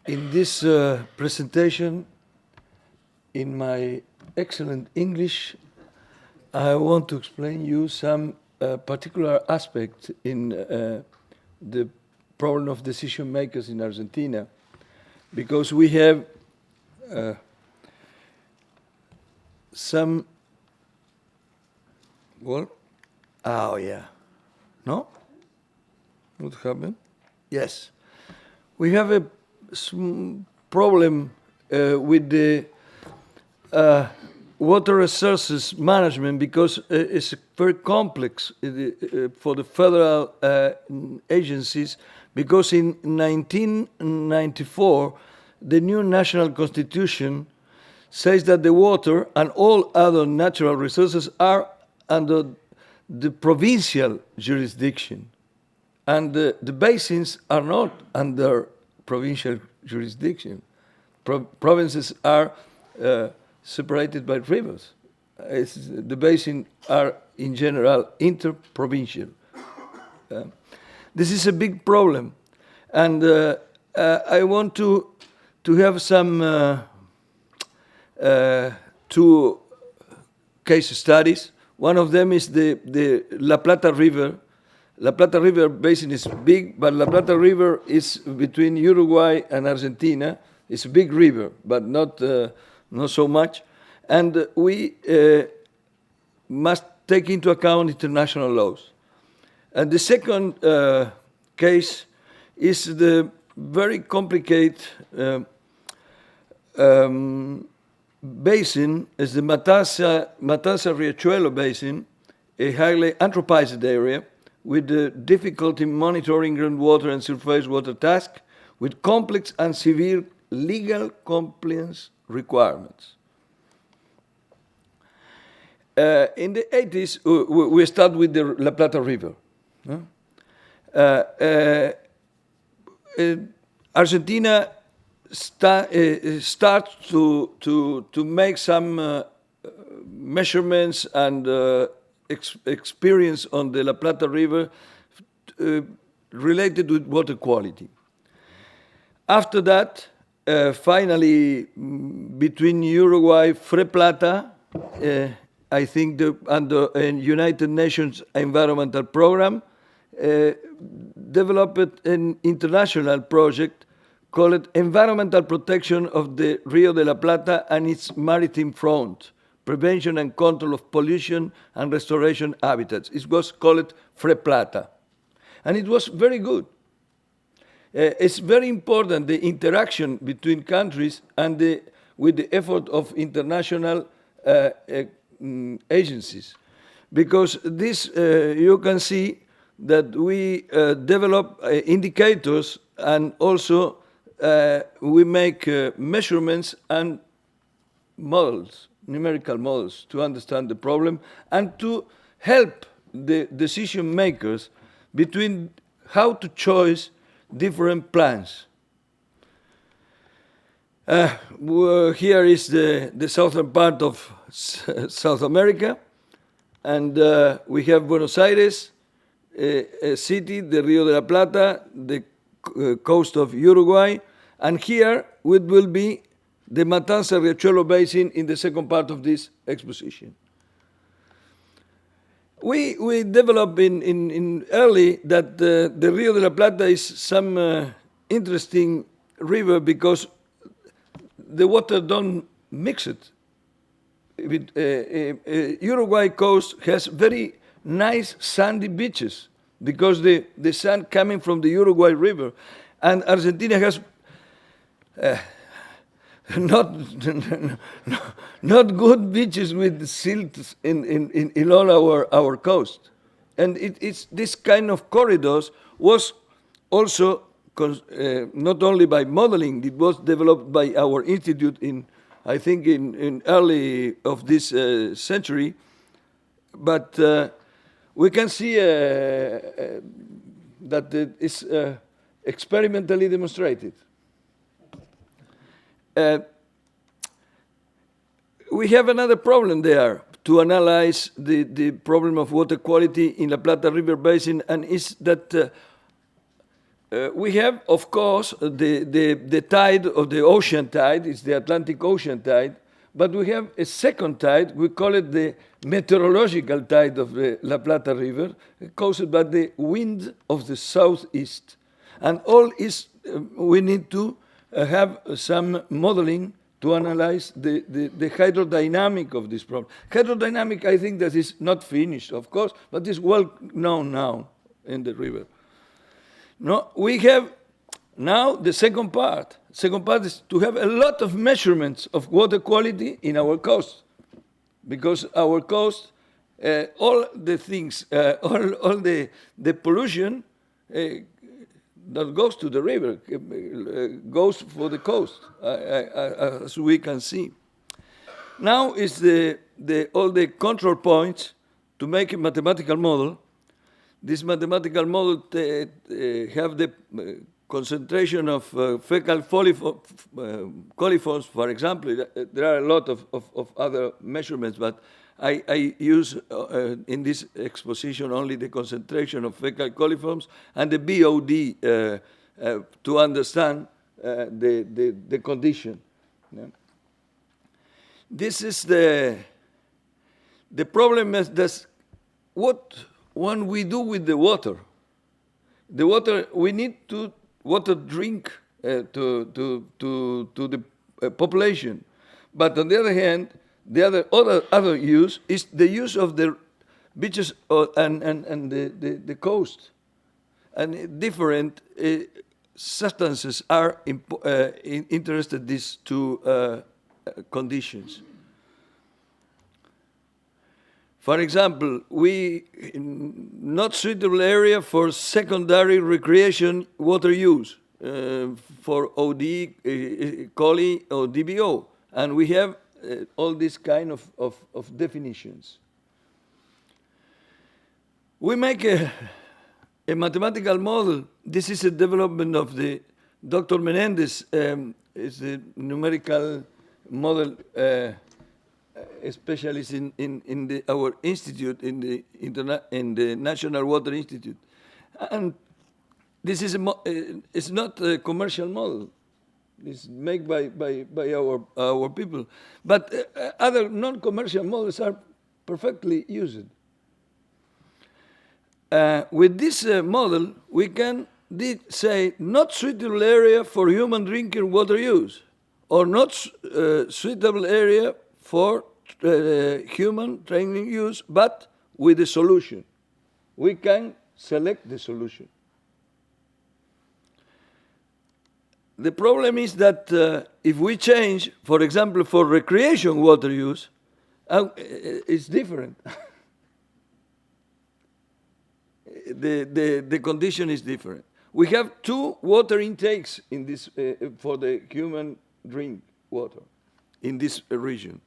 In this presentation, in my excellent English, I want to explain you some particular aspect in the problem of decision makers in Argentina, because we have some, well, oh yeah, no? What happened? Yes. We have a problem with the water resources management because it's very complex for the federal agencies, because in 1994, the new national constitution says that the water and all other natural resources are under the provincial jurisdiction. And the basins are not under provincial jurisdiction. Provinces are separated by rivers. The basins are, in general, interprovincial. This is a big problem. And I want to have some two case studies. One of them is the La Plata River. La Plata River basin is big, but La Plata River is between Uruguay and Argentina. It's a big river, but not so much. And we must take into account international laws. And the second case is the very complicated basin, is the Matanza-Riachuelo basin, a highly anthropized area, with the difficulty monitoring groundwater and surface water tasks, with complex and severe legal compliance requirements. In the 80s, we start with the La Plata River. Argentina starts to make some measurements and experience on the La Plata River related with water quality. After that, finally, between Uruguay, Fre Plata, I think under a United Nations Environmental Program, developed an international project called Environmental Protection of the Rio de la Plata and its maritime front, Prevention and Control of Pollution and Restoration Habitats. It was called Fre Plata. And it was very good. It's very important, the interaction between countries and with the effort of international agencies. Because this, you can see that we develop indicators, and also we make measurements and models, numerical models, to understand the problem and to help the decision makers between how to choose different plans. Here is the southern part of South America, and we have Buenos Aires, a city, the Rio de la Plata, the coast of Uruguay, and here it will be the Matanza-Riachuelo basin in the second part of this exposition. We developed in early that the Rio de la Plata is some interesting river because the water don't mix it. Uruguay coast has very nice sandy beaches because the sand coming from the Uruguay River, and Argentina has not good beaches with silt in all our coast. And it's this kind of corridors was also not only by modeling, it was developed by our institute I think in early of this century, but we can see that it's experimentally demonstrated. We have another problem there to analyze the problem of water quality in La Plata River Basin, and is that We have, of course, the tide of the ocean tide, it's the Atlantic Ocean tide, but we have a second tide, we call it the meteorological tide of the La Plata River, caused by the wind of the southeast. And all is, we need to have some modeling to analyze the hydrodynamic of this problem. Hydrodynamic, I think that is not finished, of course, but is well known now in the river. No, we have now the second part. Second part is to have a lot of measurements of water quality in our coast, because our coast, all the things, all the pollution that goes to the river goes for the coast, as we can see. Now is all the control points to make a mathematical model. This mathematical model have the concentration of fecal coliforms, for example. There are a lot of other measurements, but I use in this exposition only the concentration of fecal coliforms and the BOD to understand the condition. Yeah. This is the problem is that what when we do with the water. The water, we need to water drink to the population. But on the other hand, the other use is the use of the beaches and the coast. And different substances are interested in these two conditions. For example, not suitable area for secondary recreation water use for OD, COLI, or DBO. And we have all these kind of definitions. We make a mathematical model. This is a development of the Dr. Menendez, is a numerical model specialist in our institute, in the National Water Institute. And this is it's not a commercial model. It's made by our people. But other non-commercial models are perfectly used. With this model, we can say not suitable area for human drinking water use, or not suitable area for human drinking use, but with a solution. We can select the solution. The problem is that if we change, for example, for recreation water use, it's different. The condition is different. We have two water intakes in this for the human drink water in this region.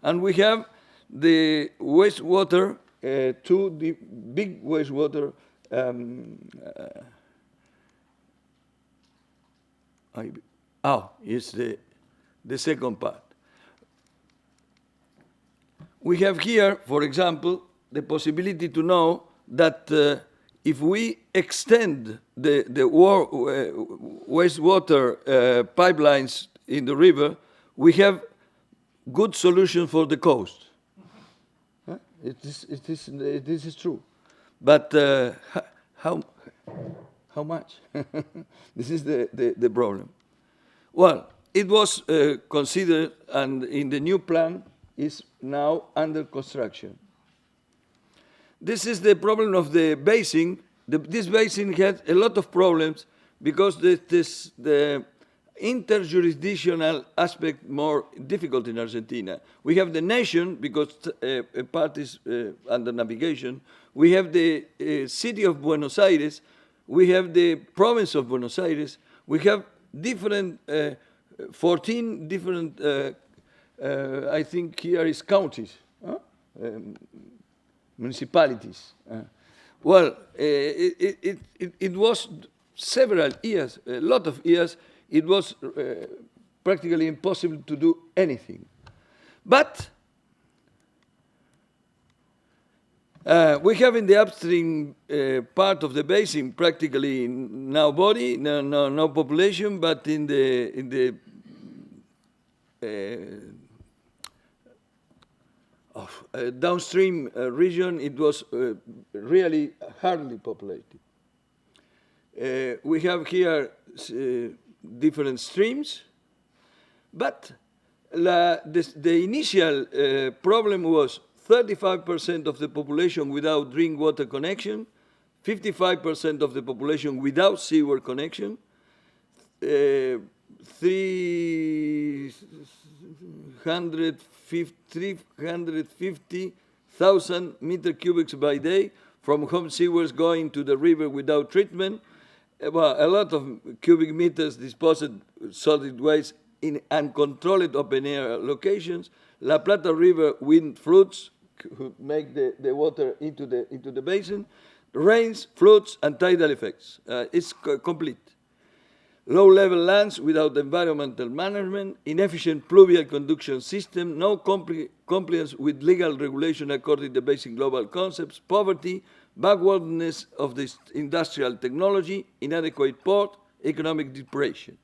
And we have the wastewater, the big wastewater is the second part. We have here, for example, the possibility to know that if we extend the wastewater pipelines in the river, we have good solution for the coast. Huh? This is true. But how much? This is the problem. Well, it was considered, and in the new plan is now under construction. This is the problem of the basin. This basin had a lot of problems because the interjurisdictional aspect more difficult in Argentina. We have the nation, because a part is under navigation. We have the city of Buenos Aires. We have the province of Buenos Aires. We have different, 14 different, I think here is counties, municipalities. Well, it was several years, a lot of years, it was practically impossible to do anything. But We have in the upstream part of the basin practically no body, no population, but in the downstream region, it was really hardly populated. We have here different streams, but the initial problem was 35% of the population without drink water connection, 55% of the population without sewer connection, 350,000 meter cubics by day from home sewers going to the river without treatment. Well, a lot of cubic meters disposed solid waste in uncontrolled open-air locations. La Plata River wind floods make the water into the basin. Rains, floods, and tidal effects. It's complete. Low-level lands without environmental management, inefficient fluvial conduction system, no compliance with legal regulation according to basic global concepts, poverty, backwardness of this industrial technology, inadequate port, economic depression.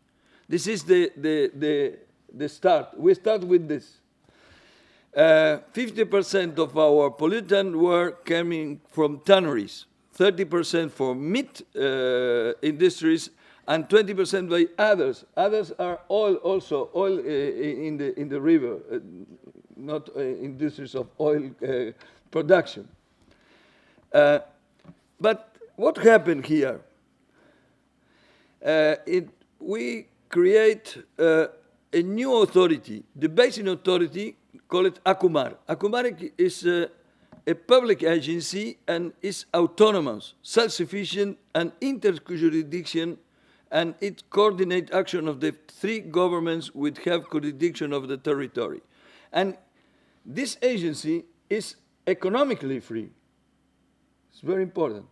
This is the start. We start with this. 50% of our pollutants were coming from tanneries, 30% from meat industries, and 20% by others. Others are oil also, oil in the river, not industries of oil production. But what happened here? We create a new authority, the Basin Authority, call it ACUMAR. ACUMAR is a public agency and is autonomous, self-sufficient, and interjurisdiction, and it coordinates action of the three governments which have jurisdiction of the territory. And this agency is economically free. It's very important.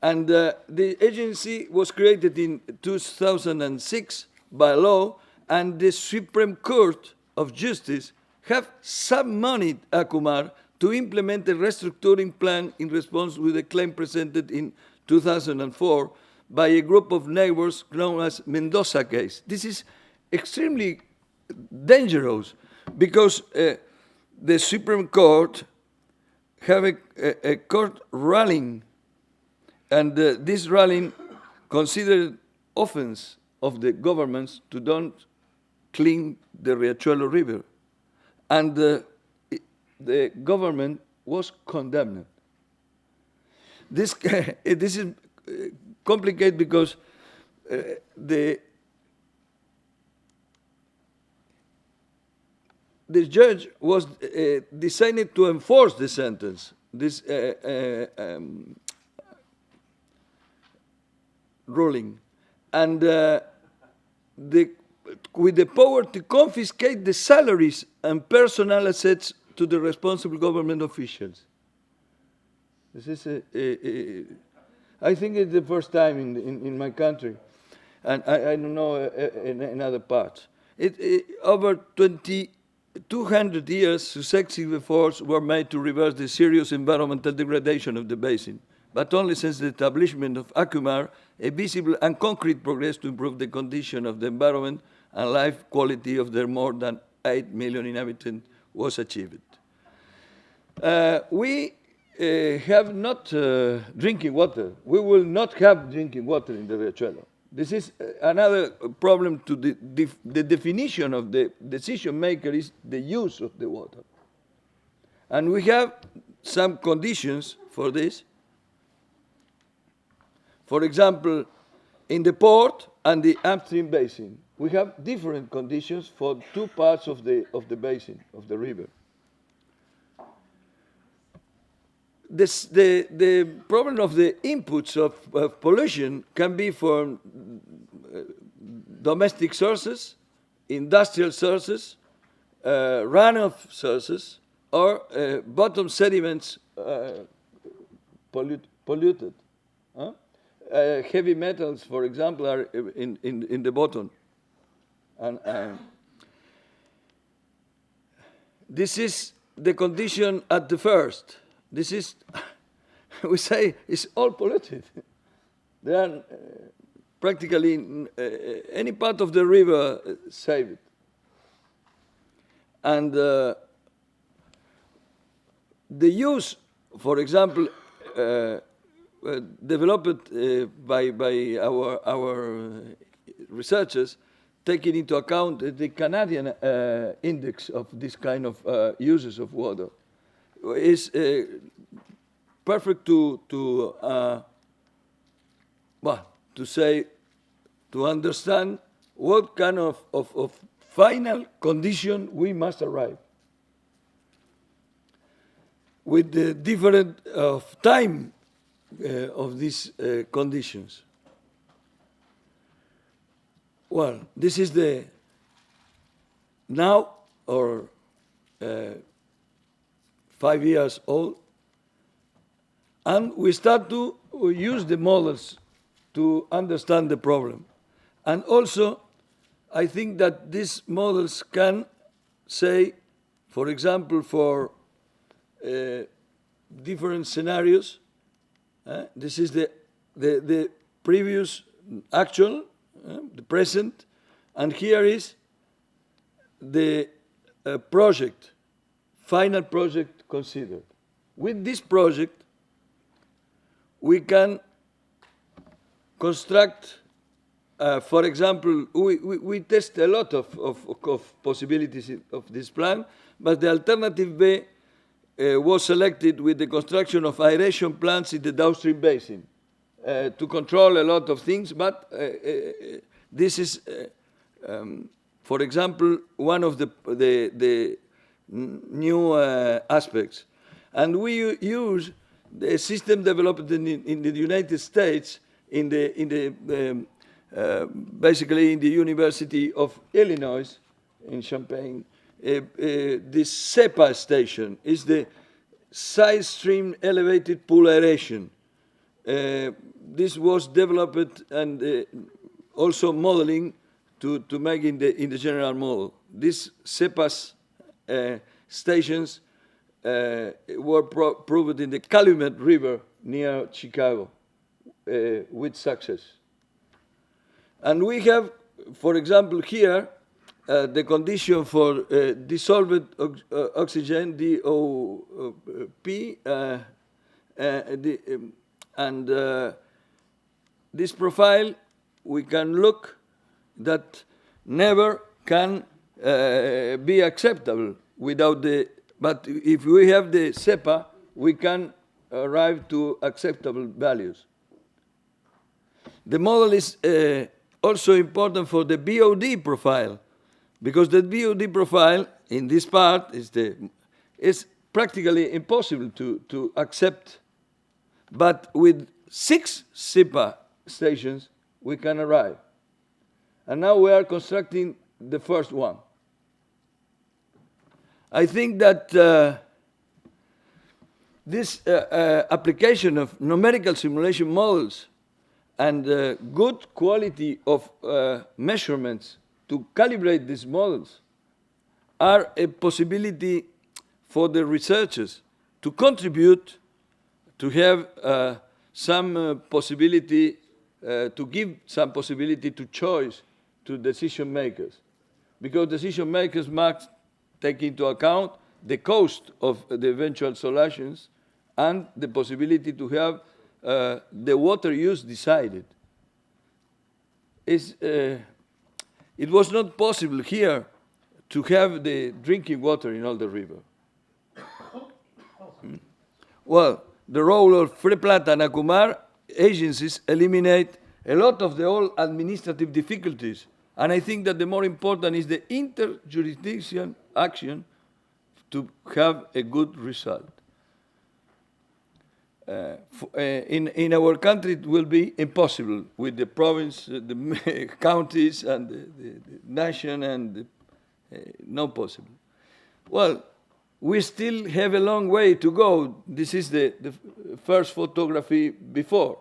And the agency was created in 2006 by law, and the Supreme Court of Justice have summoned ACUMAR to implement a restructuring plan in response to the claim presented in 2004 by a group of neighbors known as Mendoza case. This is extremely dangerous because the Supreme Court have a court ruling, and this ruling considered offense of the governments to don't clean the Riachuelo River. And the government was condemned. This is complicated because the judge was decided to enforce the sentence, this ruling, and with the power to confiscate the salaries and personal assets to the responsible government officials. This is I think it's the first time in my country, and I don't know in other parts. Over 200 years, successive efforts were made to reverse the serious environmental degradation of the basin, but only since the establishment of ACUMAR, a visible and concrete progress to improve the condition of the environment and life quality of their more than 8 million inhabitants was achieved. We have not drinking water. We will not have drinking water in the Riachuelo. This is another problem to the definition of the decision maker is the use of the water. And we have some conditions for this. For example, in the port and the upstream basin, we have different conditions for two parts of the basin, of the river. The problem of the inputs of pollution can be from domestic sources, industrial sources, runoff sources, or bottom sediments polluted. Heavy metals, for example, are in the bottom. And this is the condition at the first. this is, we say, it's all polluted. There are practically any part of the river saved. And the use, for example, developed by our researchers, taking into account the Canadian index of this kind of uses of water, is perfect to understand what kind of final condition we must arrive, with the different of time of these conditions. Well, this is the now, or 5 years old, and we start to use the models to understand the problem. And also, I think that these models can say, for example, for different scenarios, this is the previous actual, the present, and here is the project, final project considered. With this project, we can construct, for example, we test a lot of possibilities of this plan, but the alternative B was selected with the construction of aeration plants in the downstream basin to control a lot of things, but this is, for example, one of the new aspects. And we use the system developed in the United States, basically in the University of Illinois in Champaign. This SEPA station is the side stream elevated pool aeration. This was developed and also modeling to make in the general model. These SEPAS stations were proved in the Calumet River near Chicago with success. And we have, for example, here, the condition for dissolved oxygen, DOP, and this profile, we can look that never can be acceptable without the, but if we have the SEPA, we can arrive to acceptable values. The model is also important for the BOD profile, because the BOD profile in this part is practically impossible to accept, but with 6 SEPA stations we can arrive. And now we are constructing the first one. I think that this application of numerical simulation models and good quality of measurements to calibrate these models are a possibility for the researchers to contribute, to have some possibility, to give some possibility to choice to decision makers. Because decision makers must take into account the cost of the eventual solutions and the possibility to have the water use decided. It was not possible here to have the drinking water in all the river. Well, the role of Free Plata and Acumar agencies eliminate a lot of the old administrative difficulties. And I think that the more important is the interjurisdictional action to have a good result. In our country, it will be impossible with the province, the counties, and the nation, and not possible. Well, we still have a long way to go. This is the first photography before.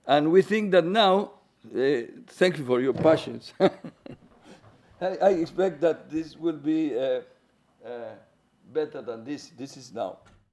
And we think that now, thank you for your patience. I expect that this will be better than this. This is now.